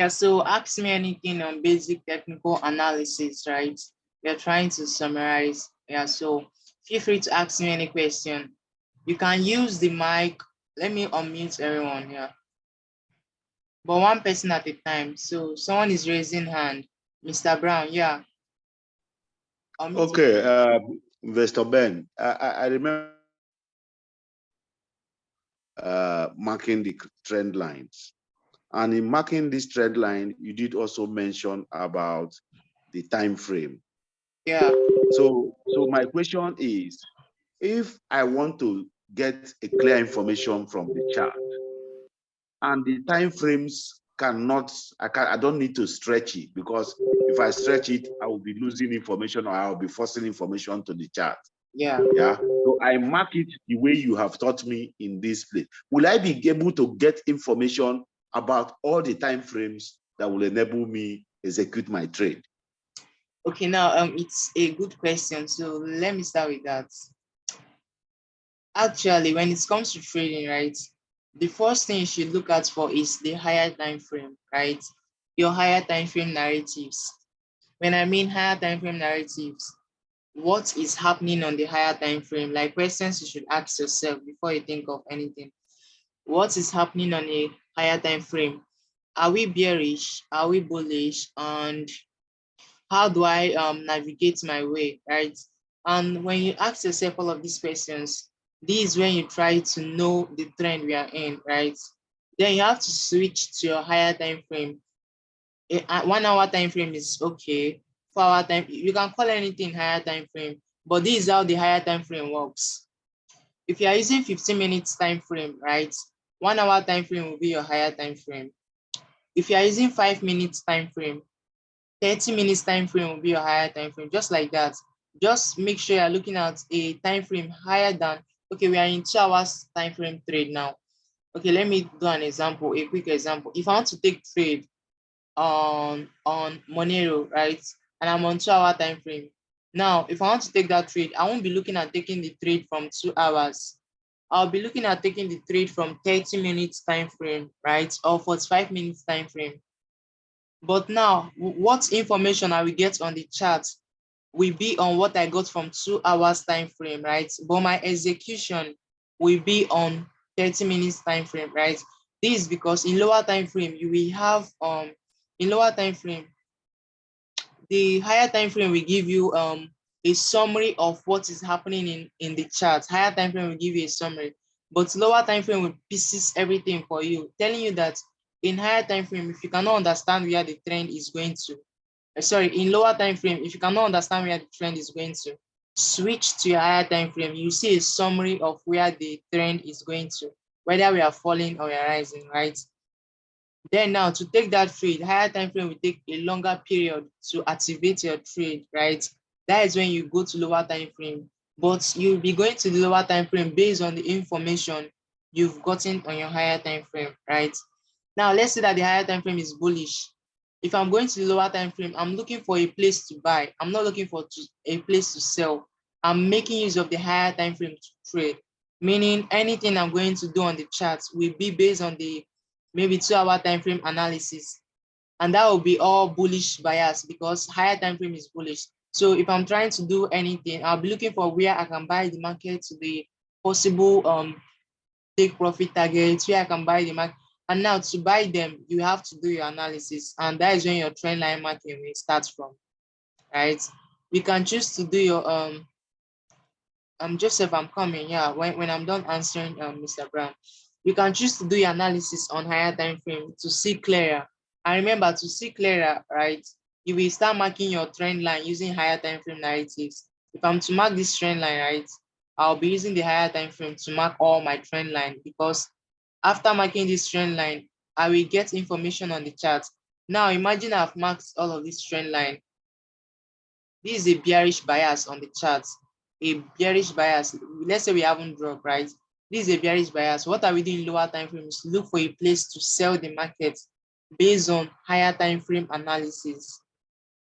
Yeah, so ask me anything on basic technical analysis, right? We're trying to summarize. Yeah, so feel free to ask me any question. You can use the mic. Let me unmute everyone here, but one person at a time. So someone is raising hand. Mr. Brown, yeah. Unmute Okay, yourself. Mr. Ben, I remember marking the trend lines. And in marking this trend line, you did also mention about the time frame. Yeah. So my question is, if I want to get a clear information from the chart and the time frames I don't need to stretch it, because if I stretch it, I will be losing information or I'll be forcing information to the chart. Yeah. Yeah. So I mark it the way you have taught me in this place. Will I be able to get information about all the time frames that will enable me execute my trade? Okay, now it's a good question. So let me start with that. Actually, when it comes to trading, right, the first thing you should look out for is the higher time frame, right? Your higher time frame narratives. When I mean higher time frame narratives, what is happening on the higher time frame? Like questions you should ask yourself before you think of anything. What is happening on a higher time frame? Are we bearish? Are we bullish? And how do I navigate my way, right? And when you ask yourself all of these questions, this is when you try to know the trend we are in, right? Then you have to switch to your higher time frame. 1 hour time frame is okay. 4 hour time, you can call anything higher time frame, but this is how the higher time frame works. If you are using 15 minutes time frame, right? 1 hour time frame will be your higher time frame. If you are using 5 minutes time frame, 30 minutes time frame will be your higher time frame, just like that. Just make sure you're looking at a time frame higher than, okay, we are in 2 hours time frame trade now. Okay, let me do an example, a quick example. If I want to take trade on Monero, right, and I'm on 2 hour time frame. Now, if I want to take that trade, I won't be looking at taking the trade from 2 hours. I'll be looking at taking the trade from 30 minutes time frame, right, or 45 minutes time frame. But now, what information I will get on the chart will be on what I got from 2 hours time frame, right? But my execution will be on 30 minutes time frame, right? This is because in lower time frame, you will have in lower time frame, the higher time frame will give you a summary of what is happening in the chart. Higher time frame will give you a summary, but lower time frame will pieces everything for you, telling you that in higher time frame, if you cannot understand where the trend is going to, sorry, in lower time frame, if you cannot understand where the trend is going to, switch to your higher time frame. You see a summary of where the trend is going to, whether we are falling or we are rising, right? Then now to take that trade, higher time frame will take a longer period to activate your trade, right? That is when you go to lower time frame, but you'll be going to the lower time frame based on the information you've gotten on your higher time frame, right? Now let's say that the higher time frame is bullish. If I'm going to the lower time frame, I'm looking for a place to buy. I'm not looking for a place to sell. I'm making use of the higher time frame to trade, meaning anything I'm going to do on the chart will be based on the maybe 2 hour time frame analysis, and that will be all bullish bias because higher time frame is bullish. So if I'm trying to do anything, I'll be looking for where I can buy the market to the possible take profit targets, where I can buy the market. And now to buy them, you have to do your analysis, and that is when your trend line marking will start from, right? You can choose to do your Joseph, I'm coming. Yeah, when I'm done answering Mr. Brown, you can choose to do your analysis on higher time frame to see clearer. And remember, to see clearer, right, you will start marking your trend line using higher time frame narratives. If I'm to mark this trend line, right, I'll be using the higher time frame to mark all my trend line, because after marking this trend line, I will get information on the chart. Now imagine I've marked all of this trend line. This is a bearish bias on the chart. A bearish bias. Let's say we haven't dropped, right? This is a bearish bias. What are we doing in lower time frame is look for a place to sell the market based on higher time frame analysis.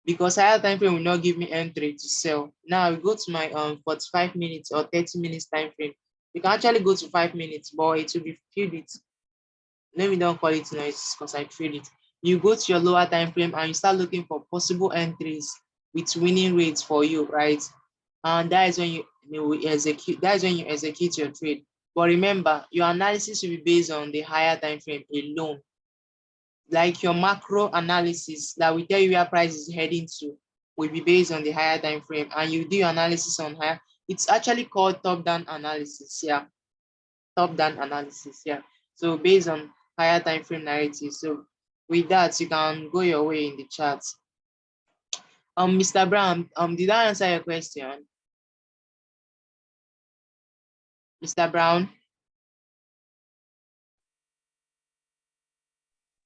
Because higher time frame will not give me entry to sell. Now I go to my 45 minutes or 30 minutes time frame. You can actually go to 5 minutes, but it will be filled with, let me don't call it noise because I trade it. you go to your lower time frame and you start looking for possible entries with winning rates for you, right? And that is when you execute. That is when you execute your trade. But remember, your analysis will be based on the higher time frame alone. Like your macro analysis that will tell you where price is heading to will be based on the higher time frame, and you do your analysis on higher. It's actually called top-down analysis. Yeah, top-down analysis. Yeah. So based on higher time frame narrative. So with that, you can go your way in the chat. Mr. Brown, did I answer your question? Mr. Brown?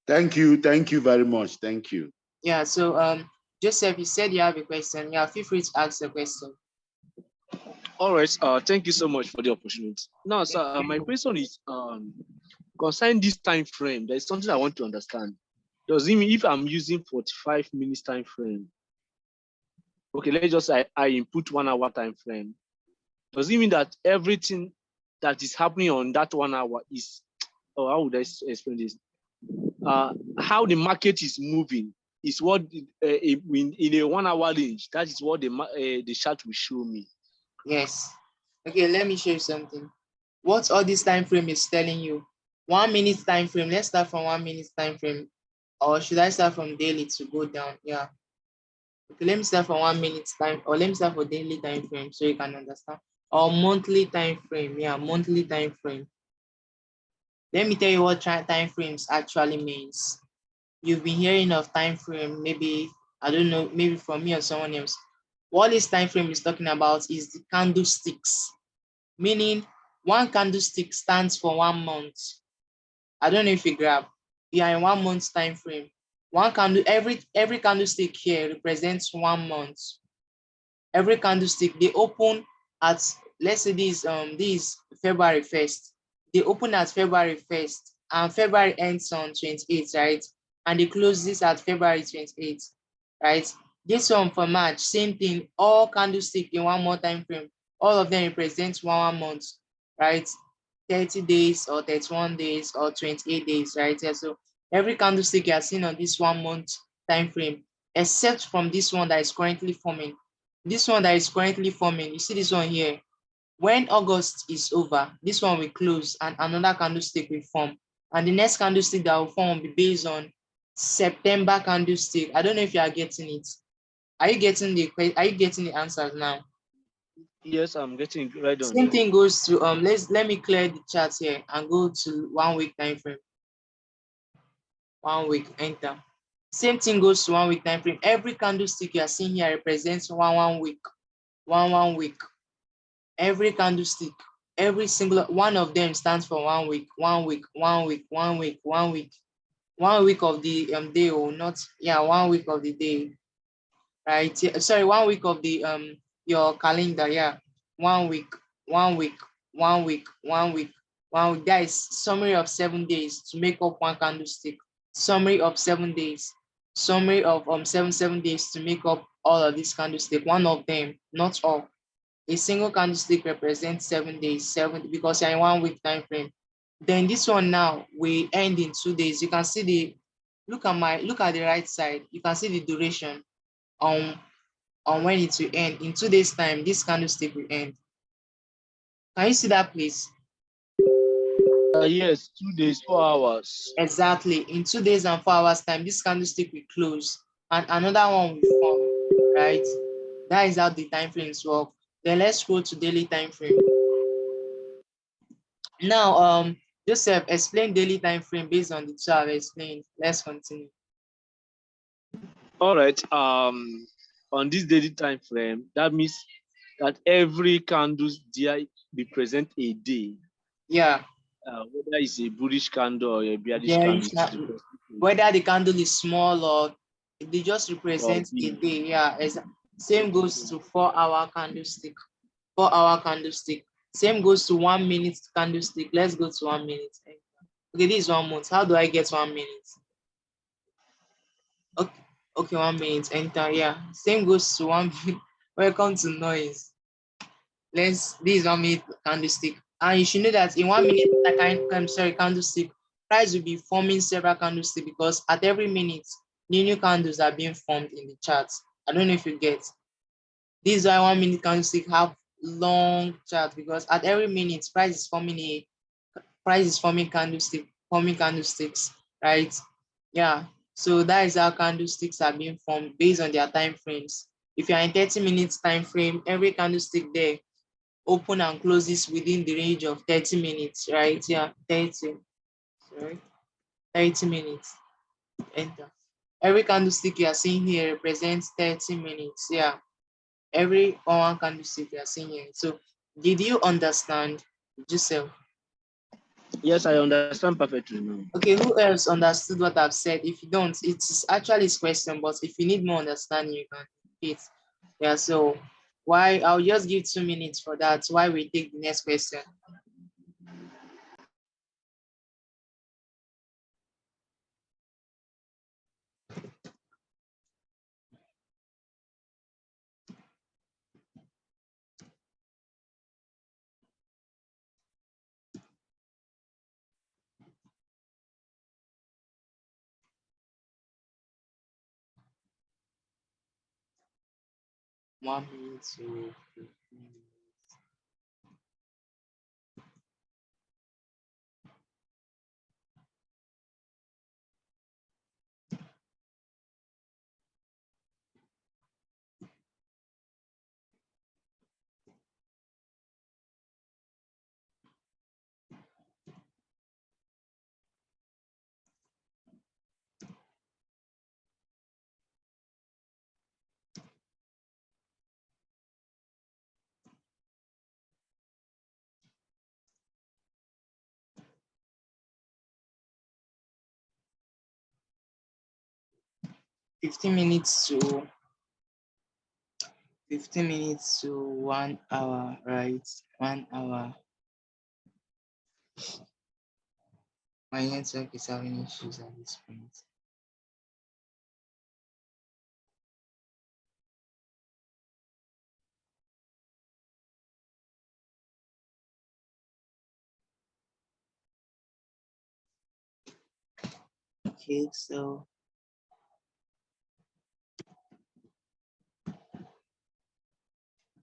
Thank you. Thank you very much. Thank you. Yeah, so Joseph, you said you have a question. Yeah, feel free to ask the question. All right. Thank you so much for the opportunity. Now, sir, my question is concerning this time frame. There is something I want to understand. Does it mean if I'm using 45 minutes time frame? Okay, let's just say I input 1 hour time frame. Does it mean that everything that is happening on that 1 hour is, or how would I explain this? How the market is moving is what in a 1 hour range. That is what the chart will show me. Yes. Okay, let me show you something. What all this time frame is telling you? 1 minute time frame. Let's start from 1 minute time frame. Or should I start from daily to go down? Yeah. Okay, let me start from 1 minute time, or let me start for daily time frame so you can understand. Or monthly time frame. Yeah, monthly time frame. Let me tell you what time frames actually means. You've been hearing of time frame, maybe, I don't know, maybe from me or someone else. What this time frame is talking about is the candlesticks, meaning one candlestick stands for 1 month. I don't know if you grab. You are in 1 month time frame. One candle, every candlestick here represents 1 month. Every candlestick, they open at, let's say this February 1st. They open at February 1st and February ends on 28th, right? And they close this at February 28th, right? This one for March, same thing, all candlestick in 1 month time frame. All of them represent 1 month, right? 30 days or 31 days or 28 days, right? Yeah, so every candlestick you are seeing on this 1 month time frame, except from this one that is currently forming. This one that is currently forming, you see this one here. When August is over, this one will close and another candlestick will form. And the next candlestick that will form will be based on September candlestick. I don't know if you are getting it. Are you getting the answers now? Yes, I'm getting it right on. Same thing goes to let me clear the chart here and go to 1 week time frame. 1 week, enter. Same thing goes to 1 week time frame. Every candlestick you are seeing here represents one week. One week. Every candlestick, every single one of them stands for 1 week, 1 week, 1 week, 1 week, 1 week. 1 week of the day, or not, yeah, 1 week of the day, right? Sorry, 1 week of the your calendar, yeah. 1 week, 1 week, 1 week, 1 week, 1 week. That is summary of 7 days to make up one candlestick. Summary of 7 days. Summary of seven days to make up all of these candlestick. One of them, not all. A single candlestick represents 7 days, because you're in 1 week time frame. Then this one now we end in 2 days. You can see look at the right side. You can see the duration on when it will end. In 2 days time, this candlestick will end. Can you see that, please? Yes, 2 days, 4 hours. Exactly. In 2 days and 4 hours time, this candlestick will close and another one will form, right? That is how the time frames work. Then let's go to daily time frame. Now, Joseph, explain daily time frame based on the two I've explained. Let's continue. All right. On this daily time frame, that means that every candle there represent a day. Yeah. Whether it's a bullish candle or a bearish candle. Whether the candle is small or they just represent a day. Yeah. Same goes to 4-hour candlestick. 4-hour candlestick. Same goes to 1 minute candlestick. Let's go to 1 minute. Okay, this is 1 month. How do I get 1 minute? Okay, 1 minute. Enter. Yeah. Same goes to 1 minute. Welcome to noise. This is 1 minute candlestick. And you should know that in 1 minute, candlestick, price will be forming several candlesticks because at every minute, new candles are being formed in the chart. I don't know if you get. This is why 1 minute candlestick have long chart because at every minute, price is forming candlesticks, right? Yeah. So that is how candlesticks are being formed based on their time frames. If you are in 30 minutes time frame, every candlestick there open and closes within the range of 30 minutes, right? Yeah, 30. Sorry, 30 minutes. Enter. Every candlestick you are seeing here represents 30 minutes. Yeah. Every one candlestick you are seeing here. So did you understand, Giselle? Yes, I understand perfectly now. Okay, who else understood what I've said? If you don't, it's actually his question, but if you need more understanding, you can hit. Yeah, so why I'll just give 2 minutes for that. Why we take the next question. 1 minute to 15 minutes. 15 minutes to 1 hour, right? 1 hour. My network is having issues at this point. Okay, so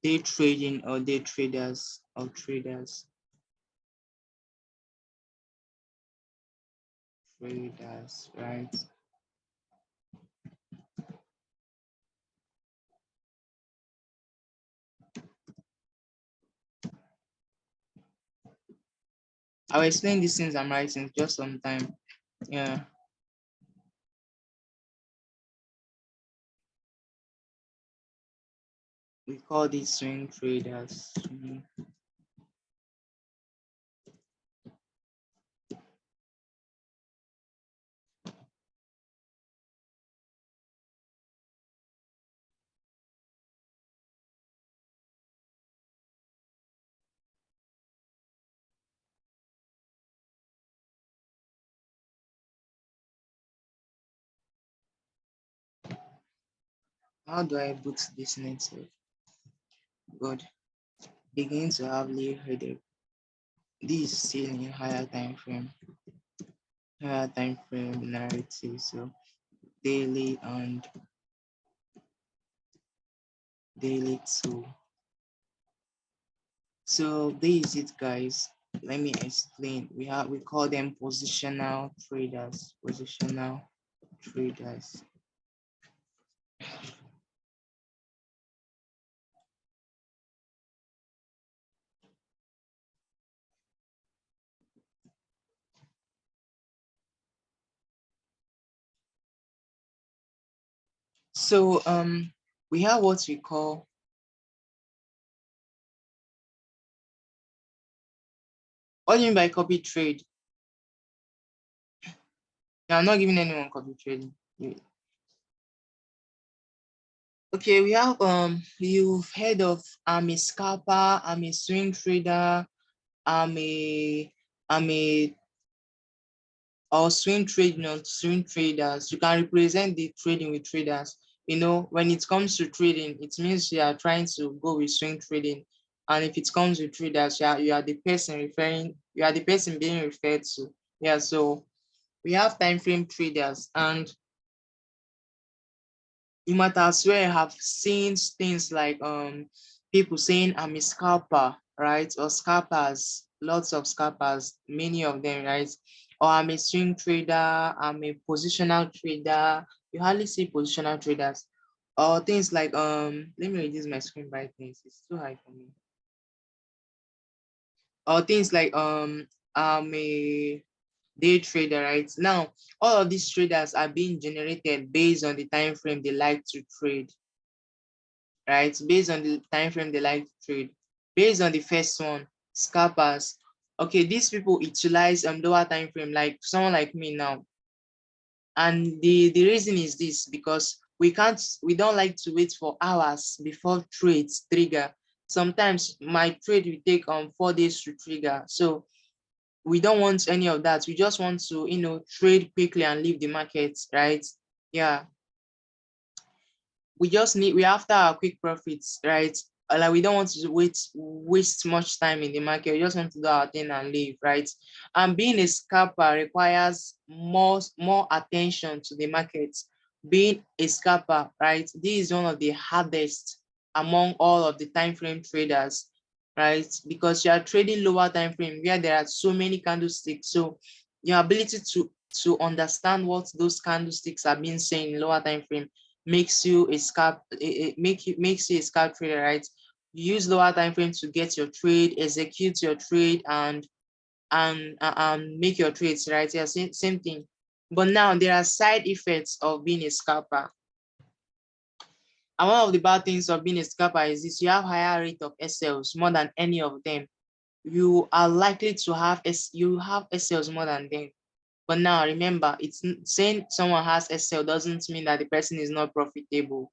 day trading or day traders, right? I'll explain these things I'm writing just some time. Yeah. We call these swing traders. How do I boot this network? Good. Begin to have little headache. This is still in higher time frame narrative. So daily and daily too. So this is it, guys. Let me explain. We call them positional traders. Positional traders. So we have what we call, what do you mean by copy trade? No, I'm not giving anyone copy trading. Okay, we have you've heard of I'm a scalper, I'm a swing trader, I'm a I'm a or swing trading or swing traders. You can represent the trading with traders. You know, when it comes to trading, it means you are trying to go with swing trading. And if it comes with traders, you are the person being referred to. Yeah, so we have time frame traders, and you might as well have seen things like people saying I'm a scalper, right? Or scalpers, lots of scalpers, many of them, right? Or I'm a swing trader, I'm a positional trader. You hardly see positional traders. Or things like let me reduce my screen brightness, it's too high for me. Or things like I'm a day trader, right? Now all of these traders are being generated based on the time frame they like to trade, right? Based on the time frame they like to trade. Based on the first one, scalpers. Okay, these people utilize lower time frame, like someone like me now. And the reason is this, because we don't like to wait for hours before trades trigger. Sometimes my trade will take 4 days to trigger. So we don't want any of that. We just want to, trade quickly and leave the market, right? Yeah, we after our quick profits, right? Like we don't want to waste much time in the market. We just want to do our thing and leave, right? And being a scalper requires more attention to the market. Being a scalper, right? This is one of the hardest among all of the time frame traders, right? Because you are trading lower time frame where there are so many candlesticks. So your ability to understand what those candlesticks are being saying in lower time frame makes you a scalp, makes you a scalp trader, right? You use lower time frame to get your trade, execute your trade, and make your trades, right? Yeah, same thing. But now there are side effects of being a scalper. And one of the bad things of being a scalper is this: you have higher rate of SLs more than any of them. You are likely to have SLs more than them. But now remember, it's saying someone has SL doesn't mean that the person is not profitable.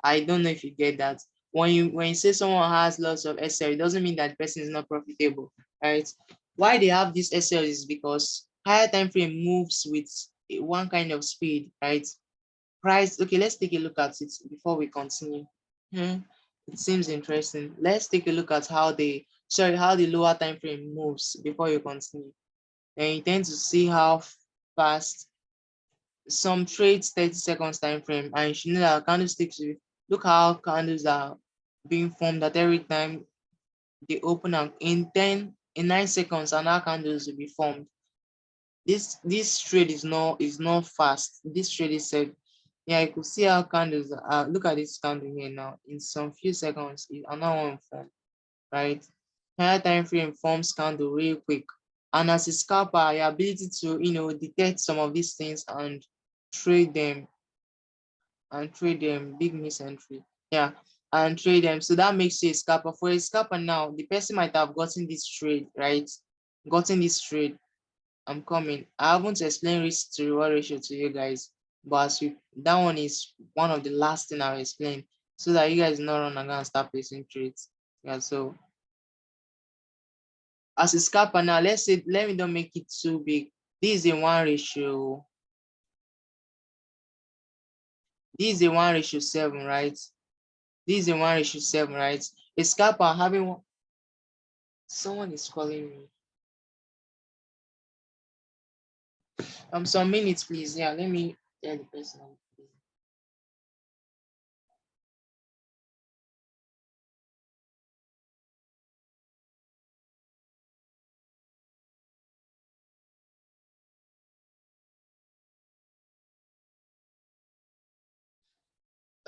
I don't know if you get that. When you say someone has lots of SL, it doesn't mean that the person is not profitable, right? Why they have this SL is because higher time frame moves with one kind of speed, right? Price. Okay, let's take a look at it before we continue. Hmm, It seems interesting. Let's take a look at how the lower time frame moves before you continue. And you tend to see how fast some trades 30 seconds time frame, and you should know that candlesticks look how candles are being formed at every time they open up in 9 seconds, another candles will be formed. This trade is not fast. This trade is said, yeah, you could see how candles look at this candle here now. In some few seconds another one form, right? Higher time frame forms candle real quick. And as a scalper, your ability to detect some of these things trade them trade them, big miss entry. Yeah, and trade them. So that makes you a scalper. For a scalper now, the person might have gotten this trade, right? Gotten this trade. I'm coming. I haven't explained risk to reward ratio to you guys, but that one is one of the last thing I'll explain so that you guys not run and go and start placing trades. Yeah, so as a scalper now, let me not make it too big. This is a 1 ratio. This is a 1:7, right? This is a 1:7, right? A scalper having one. Someone is calling me. Some minutes, please. Yeah, let me tell the person.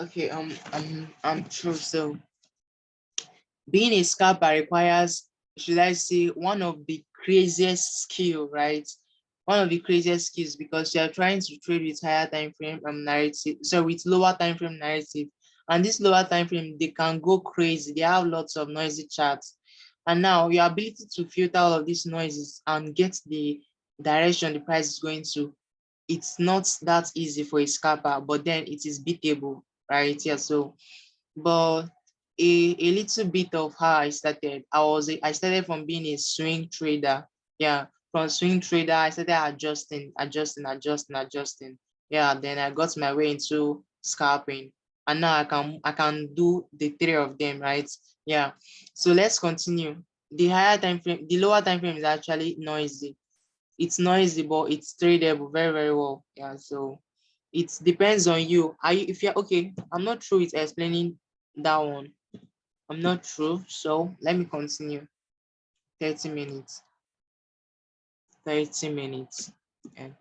Okay, I'm true. So being a scalper requires, should I say, one of the craziest skill, right? One of the craziest skills, because you are trying to trade with higher time frame narrative, so with lower time frame narrative. And this lower time frame, they can go crazy. They have lots of noisy charts. And now your ability to filter all of these noises and get the direction the price is going to, it's not that easy for a scalper, but then it is beatable, right? Yeah, so but a little bit of how I started. I started from being a swing trader. Yeah, from swing trader, I started adjusting. Yeah, then I got my way into scalping, and now I can do the three of them, right? Yeah. So let's continue. The lower time frame is actually noisy. It's noisy, but it's tradable very, very well. Yeah, so it depends on you. Are you if you're okay, I'm not through with explaining that one. I'm not through, so let me continue. 30 minutes. 30 minutes. And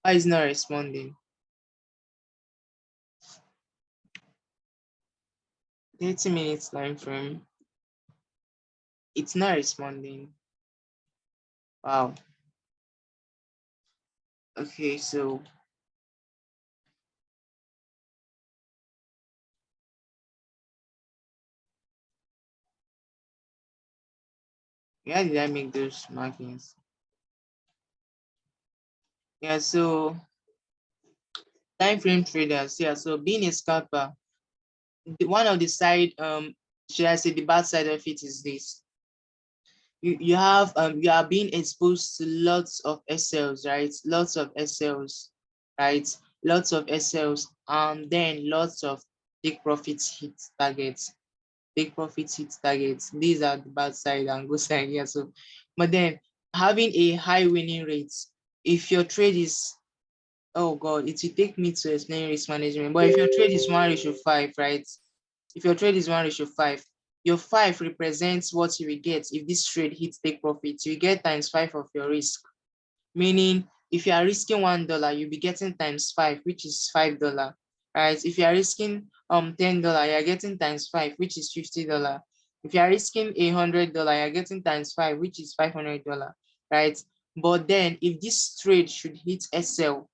why is not responding? 30 minutes time frame. It's not responding. Wow. Okay, so where did I make those markings? Yeah, so time frame traders. Yeah, so being a scalper, one of the side, should I say the bad side of it is this. You have you are being exposed to lots of SLs, right? Lots of SLs, right? Lots of SLs, and then lots of take profits hit targets. Take profits hit targets. These are the bad side and good side. Yeah. So, but then having a high winning rate, if your trade is, oh God, it will take me to explain risk management. But if your trade is 1:5, right? If your trade is 1:5, your 5 represents what you will get if this trade hits take profit. You will get times 5 of your risk. Meaning, if you are risking $1, you'll be getting times 5, which is $5. Right? If you are risking $10, you're getting times 5, which is $50. If you are risking $100, you're getting times 5, which is $500. Right? But then if this trade should hit SL,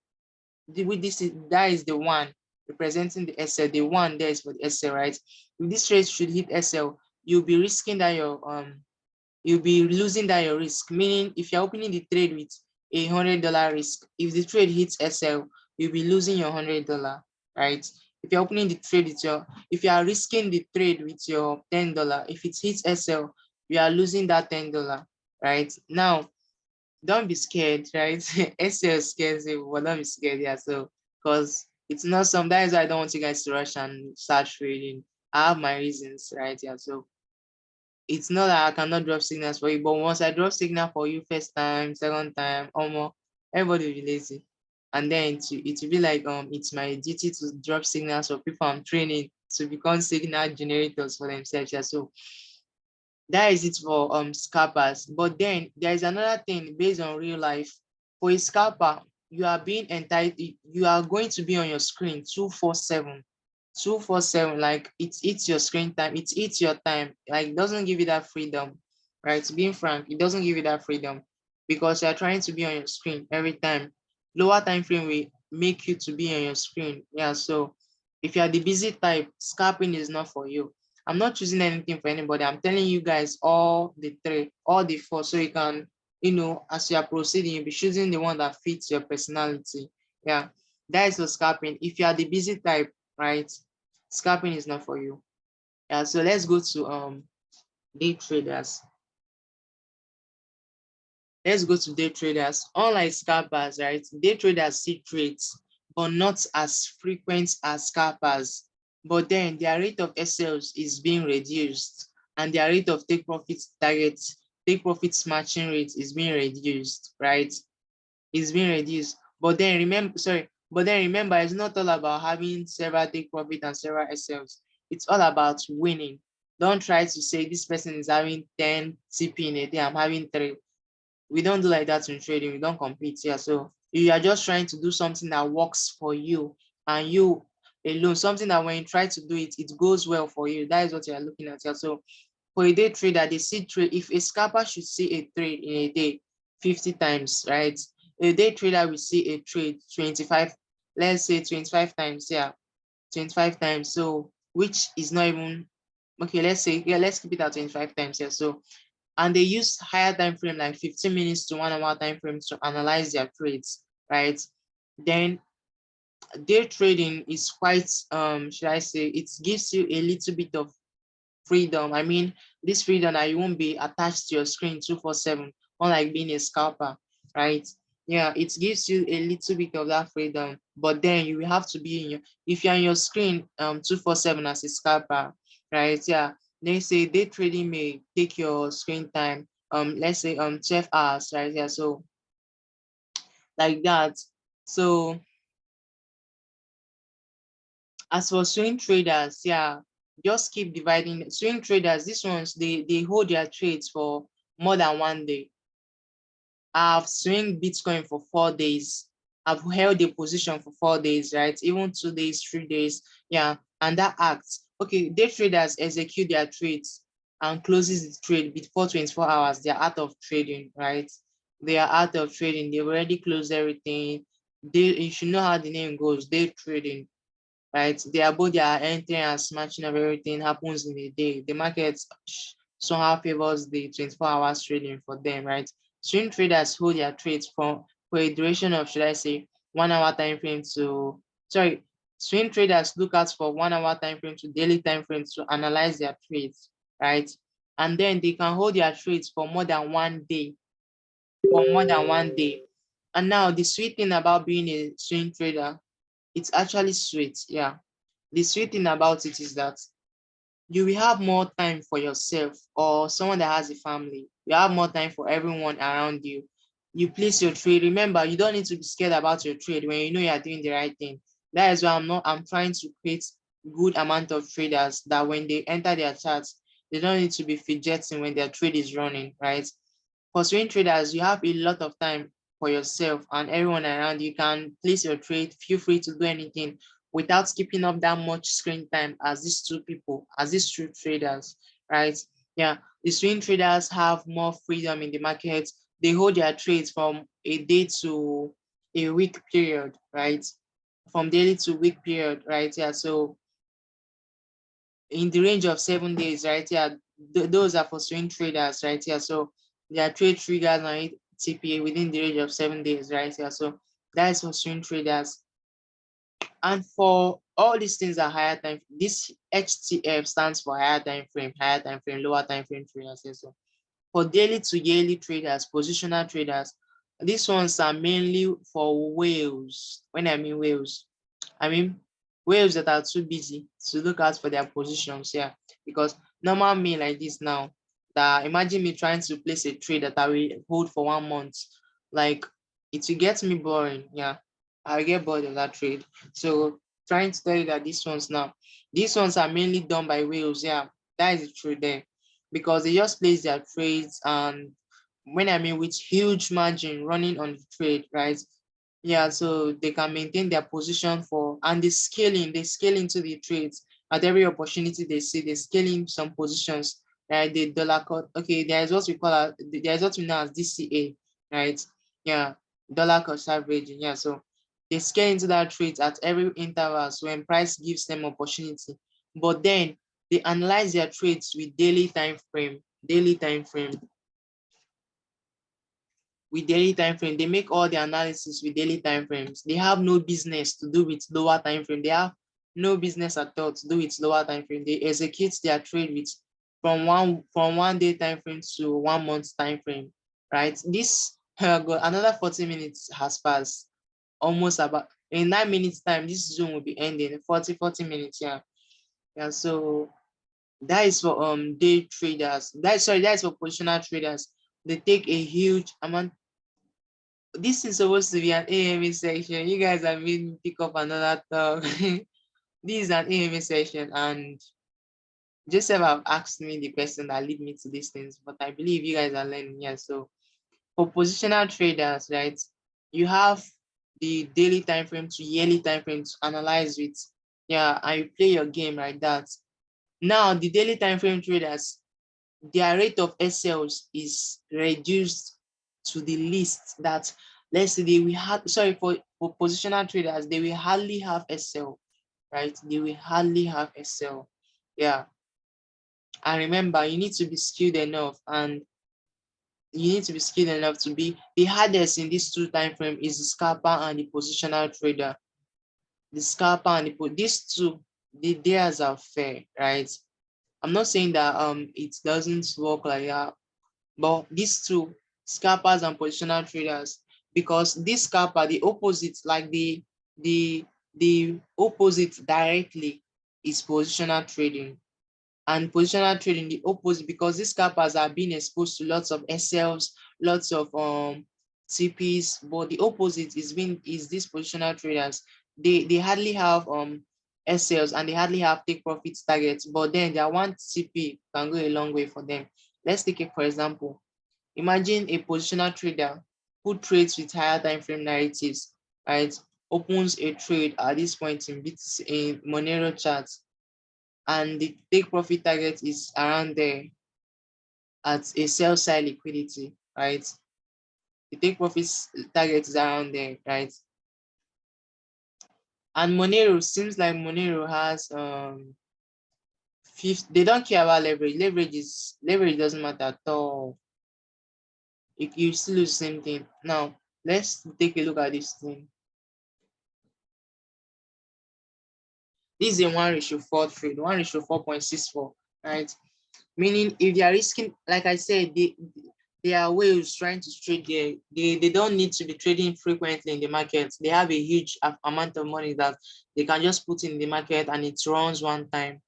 that is the one representing the SL. The one there is for the SL, right? If this trade should hit SL, you'll be risking that you'll be losing that your risk. Meaning, if you're opening the trade with $100 risk, if the trade hits SL, you'll be losing your $100, right? If you're opening the trade with if you are risking the trade with your $10, if it hits SL, you are losing that $10, right? Now, don't be scared, right? SL scares you, but don't be scared, yeah. So, because it's not some, that is why I don't want you guys to rush and start trading. I have my reasons, right? Yeah. So, it's not that I cannot drop signals for you, but once I drop signal for you first time, second time, almost everybody will be lazy. And then it will be like it's my duty to drop signals for people I'm training to become signal generators for themselves. Yeah. So that is it for scalpers. But then there is another thing based on real life. For a scalper, you are being entitled, you are going to be on your screen 247. 247, like it eats your screen time, it eats your time, like it doesn't give you that freedom, right? Being frank, it doesn't give you that freedom because you're trying to be on your screen every time. Lower time frame will make you to be on your screen. Yeah, so if you are the busy type, scalping is not for you. I'm not choosing anything for anybody. I'm telling you guys all the three, all the four, so you can, as you are proceeding, you'll be choosing the one that fits your personality. Yeah, that is for scalping. If you are the busy type, right, scalping is not for you. Yeah, so let's go to day traders. Let's go to day traders. Unlike scalpers, right? Day traders see trades, but not as frequent as scalpers. But then their rate of SLs is being reduced, and their rate of take profits matching rate is being reduced, right? It's being reduced. But then remember, it's not all about having several take profit and several SLs. It's all about winning. Don't try to say this person is having 10 TP in a day, I'm having 3. We don't do like that in trading. We don't compete here. So you are just trying to do something that works for you and you alone, something that when you try to do it, it goes well for you. That is what you are looking at here. So for a day trader, they see trade. If a scalper should see a trade in a day 50 times, right? A day trader will see a trade 25, let's say 25 times, yeah, 25 times. So which is not even okay, let's say, yeah, let's keep it at 25 times here. So and they use higher time frame like 15 minutes to 1 hour time frames to analyze their trades, right? Then day trading is quite should I say, it gives you a little bit of freedom. I mean, this freedom that you won't be attached to your screen 247, unlike being a scalper, right? Yeah, it gives you a little bit of that freedom, but then you will have to be in your, if you're on your screen 247 as a scalper, right? Yeah, they say day trading may take your screen time let's say 12 hours, right? Yeah, so like that. So as for swing traders, yeah, just keep dividing. Swing traders, these ones, they hold their trades for more than 1 day. I've swing Bitcoin for 4 days. I've held a position for 4 days, right? Even 2 days, 3 days. Yeah. And that acts. Okay, day traders execute their trades and closes the trade before 24 hours. They're out of trading, right? They are out of trading. They've already closed everything. You should know how the name goes. Day trading, right? They are both their entering and smashing of everything happens in a day. The market somehow favors the 24 hours trading for them, right? Swing traders hold their trades for a duration of, should I say, 1 hour time frame to, sorry, swing traders look out for 1 hour time frame to daily time frames to analyze their trades, right? And then they can hold their trades for more than 1 day, for more than 1 day. And now the sweet thing about being a swing trader, it's actually sweet, yeah. The sweet thing about it is that you will have more time for yourself or someone that has a family. You have more time for everyone around you. You place your trade. Remember, you don't need to be scared about your trade when you know you are doing the right thing. That is why I'm trying to create good amount of traders that when they enter their charts, they don't need to be fidgeting when their trade is running, right? For swing traders, you have a lot of time for yourself and everyone around. You can place your trade, feel free to do anything without keeping up that much screen time as these two people, as these two traders, right? Yeah, the swing traders have more freedom in the market. They hold their trades from a day to a week period, right? From daily to week period, right? Yeah, so in the range of 7 days, right? Yeah, those are for swing traders, right? Yeah, so their trade triggers on TPA within the range of 7 days, right? Yeah, so that is for swing traders. And for all these things are higher time, this HTF stands for higher time frame, lower time frame traders. So for daily to yearly traders, positional traders, these ones are mainly for whales. When I mean whales, I mean whales that are too busy to look out for their positions. Yeah, because normal me like this now, that imagine me trying to place a trade that I will hold for 1 month, like it will get me boring. Yeah, I get bored of that trade. So trying to tell you that these ones are mainly done by whales. Yeah, that is the truth there, because they just place their trades, and when I mean with huge margin running on the trade, right? Yeah, so they can maintain their position for, and they scale into the trades at every opportunity they see, they scale in some positions, right? The dollar cost, okay, there is what we call there is what we know as DCA, right? Yeah, dollar cost averaging. Yeah, so they scale into that trade at every intervals when price gives them opportunity. But then they analyze their trades with daily time frame with daily time frame. They make all the analysis with daily time frames. They have no business to do with lower time frame. They have no business at all to do with lower time frame. They execute their trade with from 1 day time frame to 1 month time frame. Right? This another 40 minutes has passed. Almost about in 9 minutes time, this Zoom will be ending. 40 minutes. Yeah. Yeah. So that is for day traders. That is for positional traders. They take a huge amount. This is supposed to be an AMA section. You guys have made me pick up another talk. This is an AMA section, and Joseph have asked me the question that lead me to these things, but I believe you guys are learning here. So for positional traders, right, you have the daily time frame to yearly time frame to analyze with. Yeah, and you play your game like that. Now the daily time frame traders, their rate of SLs is reduced to the least that, let's say, they will have, sorry, for positional traders, they will hardly have SL, right? They will hardly have SL. Yeah. And remember, you need to be skilled enough, and you need to be skilled enough to be the hardest in these two time frame is the scalper and the positional trader. The scalper and these two, theirs are fair, right? I'm not saying that it doesn't work like that. But these two, scalpers and positional traders, because this scalper, the opposite, like the opposite directly is positional trading. And positional trading, the opposite, because these scalpers are being exposed to lots of SLs, lots of TPs, but the opposite is these positional traders. They hardly have SLs and they hardly have take profit targets, but then their one TP can go a long way for them. Let's take it for example. Imagine a positional trader who trades with higher time frame narratives, right? Opens a trade at this point in Monero charts, and the take profit target is around there at a sell side liquidity, right? The take profit target is around there, right? And Monero seems like Monero has they don't care about leverage. Leverage doesn't matter at all. You still lose the same thing. Now let's take a look at this thing. This is a 1:4 trade, 1:4.64, right? Meaning if they are risking, like I said, they are whales trying to trade there. They don't need to be trading frequently in the market. They have a huge amount of money that they can just put in the market and it runs one time,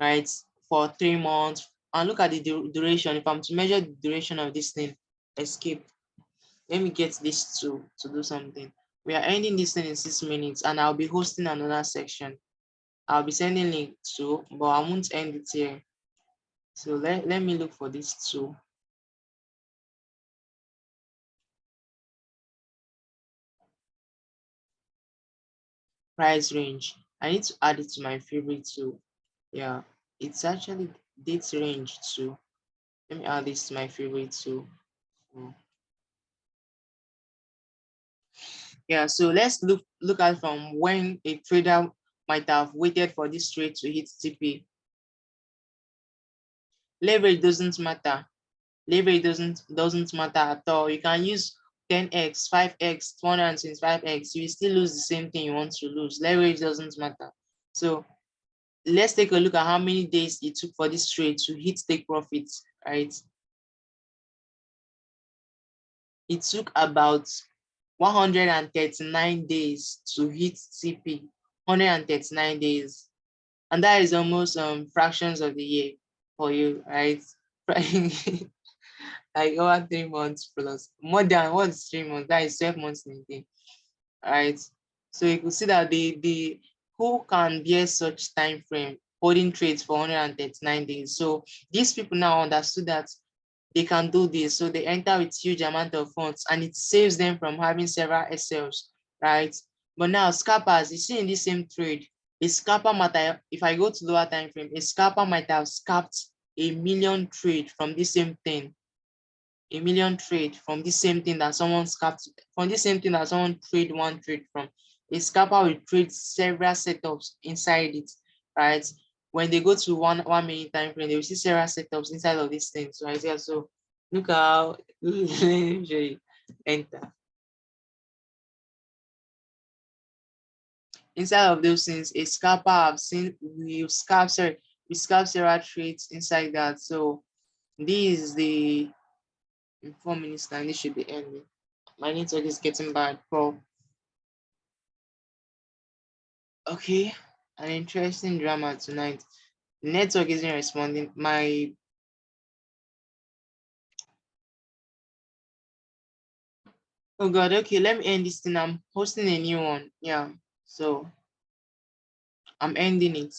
right? For 3 months. And look at the duration. If I'm to measure the duration of this thing, escape. Let me get this to do something. We are ending this thing in 6 minutes and I'll be hosting another section. I'll be sending link to, but I won't end it here. So let me look for this too. Price range. I need to add it to my favorite too. Yeah, it's actually date range too. Let me add this to my favorite too. Yeah, so let's look at from when a trader might have waited for this trade to hit TP. Leverage doesn't matter. Leverage doesn't matter at all. You can use 10x, 5x, 225x. You will still lose the same thing you want to lose. Leverage doesn't matter. So let's take a look at how many days it took for this trade to hit take profits, right? It took about 139 days to hit TP. 139 days. And that is almost fractions of the year for you, right? Like over 3 months plus. More than what's 3 months? That is 12 months in a day. Right? So you could see that the who can bear such time frame holding trades for 139 days. So these people now understood that they can do this. So they enter with huge amount of funds and it saves them from having several SLs, right? But now scalpers, you see in this same trade, a scalper might have, if I go to lower time frame, a scalper might have scalped a million trade from this same thing, a million trade from the same thing that someone scalped, from the same thing that someone trade one trade from. A scalper will trade several setups inside it, right? When they go to one minute time frame, they will see several setups inside of these things, right? Yeah, so look how let me show you. Enter. Inside of those things, a scalper I've seen we scalp several trades inside that. So this is the in 4 minutes time, this should be ending. My network is getting bad. But okay, an interesting drama tonight. Network isn't responding. Oh god, okay, let me end this thing. I'm hosting a new one. Yeah, so I'm ending it.